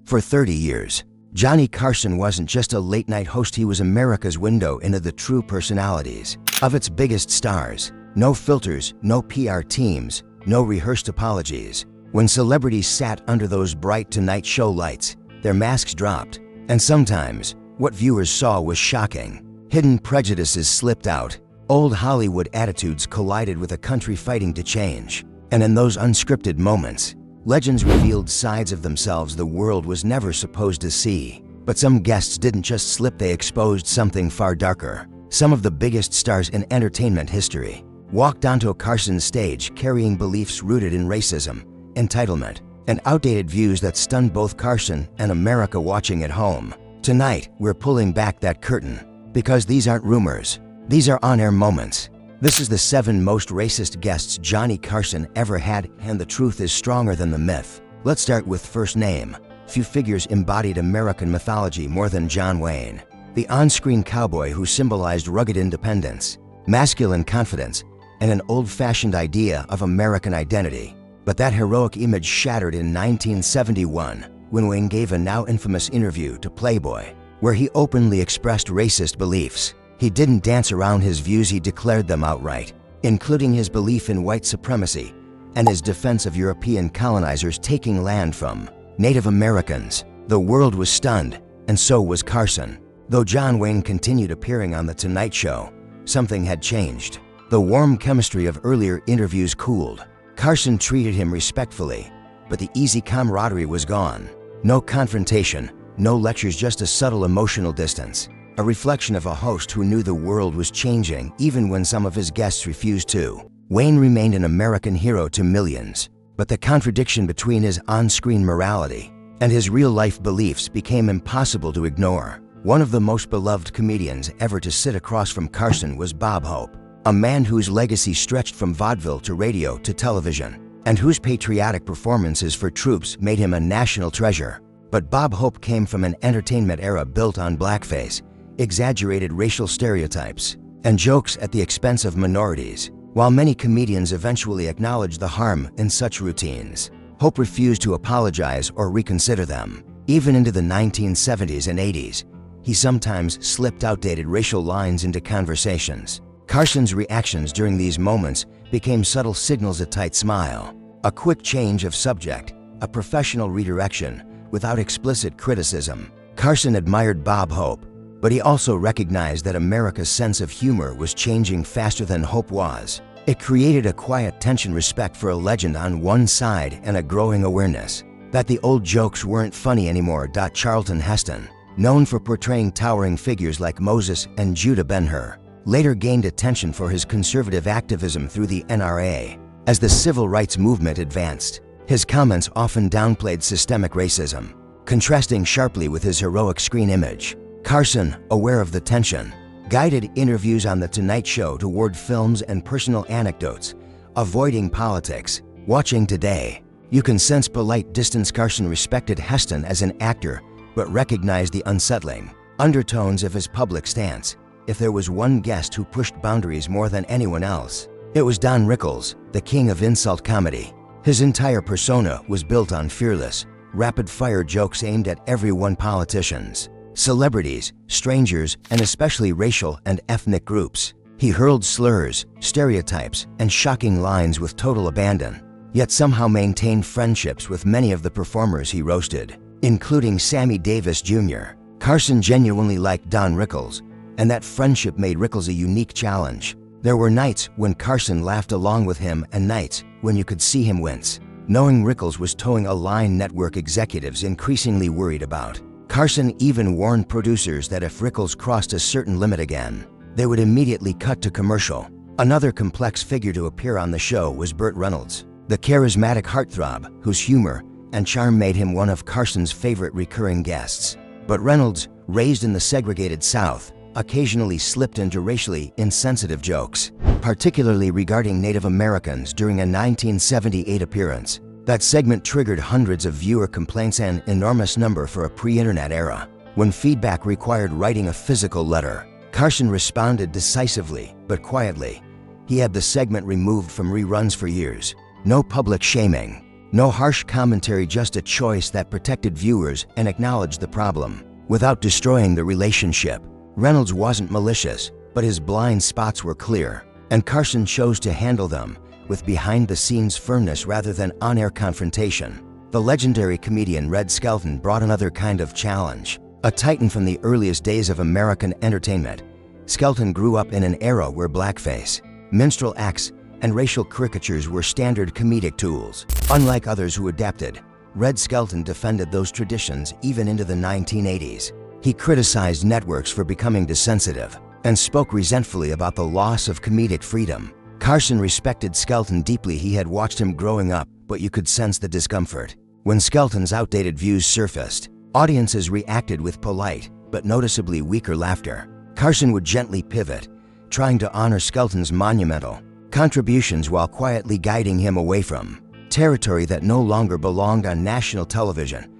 For 30 years, Johnny Carson wasn't just a late-night host, he was America's window into the true personalities of its biggest stars. No filters, no PR teams, no rehearsed apologies. When celebrities sat under those bright Tonight Show lights, their masks dropped, and sometimes what viewers saw was shocking. Hidden prejudices slipped out. Old Hollywood attitudes collided with a country fighting to change. And in those unscripted moments, legends revealed sides of themselves the world was never supposed to see. But some guests didn't just slip, they exposed something far darker. Some of the biggest stars in entertainment history walked onto Carson's stage carrying beliefs rooted in racism, entitlement, and outdated views that stunned both Carson and America watching at home. Tonight, we're pulling back that curtain, because these aren't rumors. These are on-air moments. This is the 7 most racist guests Johnny Carson ever had, and the truth is stronger than the myth. Let's start with first name. Few figures embodied American mythology more than John Wayne, the on-screen cowboy who symbolized rugged independence, masculine confidence, and an old-fashioned idea of American identity. But that heroic image shattered in 1971 when Wayne gave a now infamous interview to Playboy, where he openly expressed racist beliefs. He didn't dance around his views, he declared them outright, including his belief in white supremacy and his defense of European colonizers taking land from Native Americans. The world was stunned, and so was Carson. Though John Wayne continued appearing on The Tonight Show, something had changed. The warm chemistry of earlier interviews cooled. Carson treated him respectfully, but the easy camaraderie was gone. No confrontation, no lectures, just a subtle emotional distance. A reflection of a host who knew the world was changing even when some of his guests refused to. Wayne remained an American hero to millions, but the contradiction between his on-screen morality and his real-life beliefs became impossible to ignore. One of the most beloved comedians ever to sit across from Carson was Bob Hope, a man whose legacy stretched from vaudeville to radio to television, and whose patriotic performances for troops made him a national treasure. But Bob Hope came from an entertainment era built on blackface, exaggerated racial stereotypes, and jokes at the expense of minorities. While many comedians eventually acknowledged the harm in such routines, Hope refused to apologize or reconsider them. Even into the 1970s and 80s, he sometimes slipped outdated racial lines into conversations. Carson's reactions during these moments became subtle signals: a tight smile, a quick change of subject, a professional redirection without explicit criticism. Carson admired Bob Hope, but he also recognized that America's sense of humor was changing faster than Hope was. It created a quiet tension, respect for a legend on one side and a growing awareness that the old jokes weren't funny anymore. Charlton Heston, known for portraying towering figures like Moses and Judah Ben-Hur, later gained attention for his conservative activism through the NRA. As the civil rights movement advanced, his comments often downplayed systemic racism, contrasting sharply with his heroic screen image. Carson, aware of the tension, guided interviews on The Tonight Show toward films and personal anecdotes, avoiding politics. Watching today, you can sense polite distance. Carson respected Heston as an actor, but recognized the unsettling undertones of his public stance. If there was one guest who pushed boundaries more than anyone else, it was Don Rickles, the king of insult comedy. His entire persona was built on fearless, rapid-fire jokes aimed at everyone: politicians, celebrities, strangers, and especially racial and ethnic groups. He hurled slurs, stereotypes, and shocking lines with total abandon, yet somehow maintained friendships with many of the performers he roasted, including Sammy Davis Jr. Carson genuinely liked Don Rickles, and that friendship made Rickles a unique challenge. There were nights when Carson laughed along with him and nights when you could see him wince, knowing Rickles was towing a line network executives increasingly worried about. Carson even warned producers that if Rickles crossed a certain limit again, they would immediately cut to commercial. Another complex figure to appear on the show was Burt Reynolds, the charismatic heartthrob whose humor and charm made him one of Carson's favorite recurring guests. But Reynolds, raised in the segregated South, occasionally slipped into racially insensitive jokes, particularly regarding Native Americans during a 1978 appearance. That segment triggered hundreds of viewer complaints, an enormous number for a pre-internet era, when feedback required writing a physical letter. Carson responded decisively, but quietly. He had the segment removed from reruns for years. No public shaming, No harsh commentary, just a choice that protected viewers and acknowledged the problem without destroying the relationship. Reynolds wasn't malicious, but his blind spots were clear, and Carson chose to handle them with behind-the-scenes firmness rather than on-air confrontation. The legendary comedian Red Skelton brought another kind of challenge. A titan from the earliest days of American entertainment, Skelton grew up in an era where blackface, minstrel acts, and racial caricatures were standard comedic tools. Unlike others who adapted, Red Skelton defended those traditions even into the 1980s. He criticized networks for becoming desensitive and spoke resentfully about the loss of comedic freedom. Carson respected Skelton deeply. He had watched him growing up, but you could sense the discomfort. When Skelton's outdated views surfaced, audiences reacted with polite but noticeably weaker laughter. Carson would gently pivot, trying to honor Skelton's monumental contributions while quietly guiding him away from territory that no longer belonged on national television.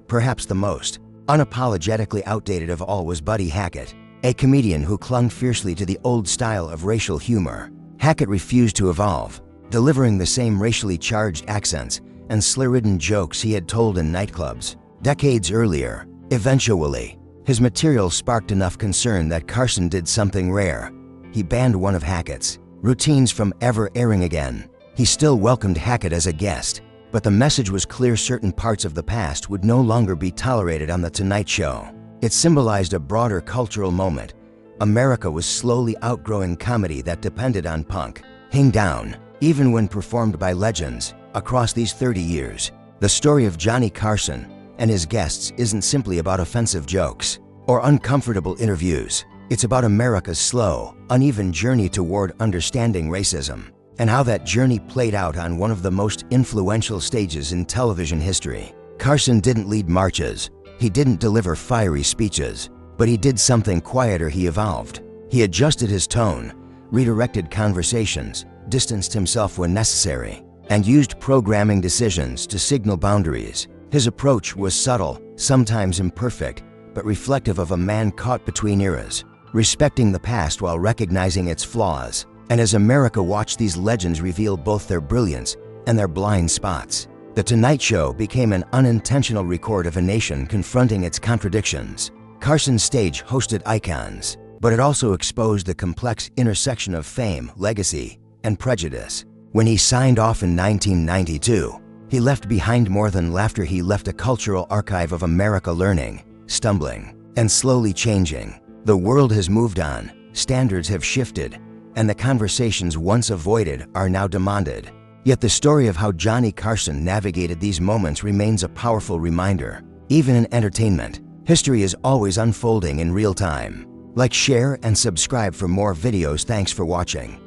Perhaps the most unapologetically outdated of all was Buddy Hackett, a comedian who clung fiercely to the old style of racial humor. Hackett refused to evolve, delivering the same racially charged accents and slur-ridden jokes he had told in nightclubs decades earlier. Eventually, his material sparked enough concern that Carson did something rare. He banned one of Hackett's routines from ever airing again. He still welcomed Hackett as a guest, but the message was clear: certain parts of the past would no longer be tolerated on The Tonight Show. It symbolized a broader cultural moment. America was slowly outgrowing comedy that depended on punk hang down, even when performed by legends. Across these 30 years, the story of Johnny Carson and his guests isn't simply about offensive jokes or uncomfortable interviews. It's about America's slow, uneven journey toward understanding racism, and how that journey played out on one of the most influential stages in television history. Carson didn't lead marches, he didn't deliver fiery speeches, but he did something quieter. He evolved. He adjusted his tone, redirected conversations, distanced himself when necessary, and used programming decisions to signal boundaries. His approach was subtle, sometimes imperfect, but reflective of a man caught between eras, respecting the past while recognizing its flaws. And as America watched these legends reveal both their brilliance and their blind spots, The Tonight Show became an unintentional record of a nation confronting its contradictions. Carson's stage hosted icons, but it also exposed the complex intersection of fame, legacy, and prejudice. When he signed off in 1992, he left behind more than laughter. He left a cultural archive of America learning, stumbling, and slowly changing. The world has moved on, standards have shifted, and the conversations once avoided are now demanded. Yet the story of how Johnny Carson navigated these moments remains a powerful reminder. Even in entertainment, history is always unfolding in real time. Like, share, and subscribe for more videos. Thanks for watching.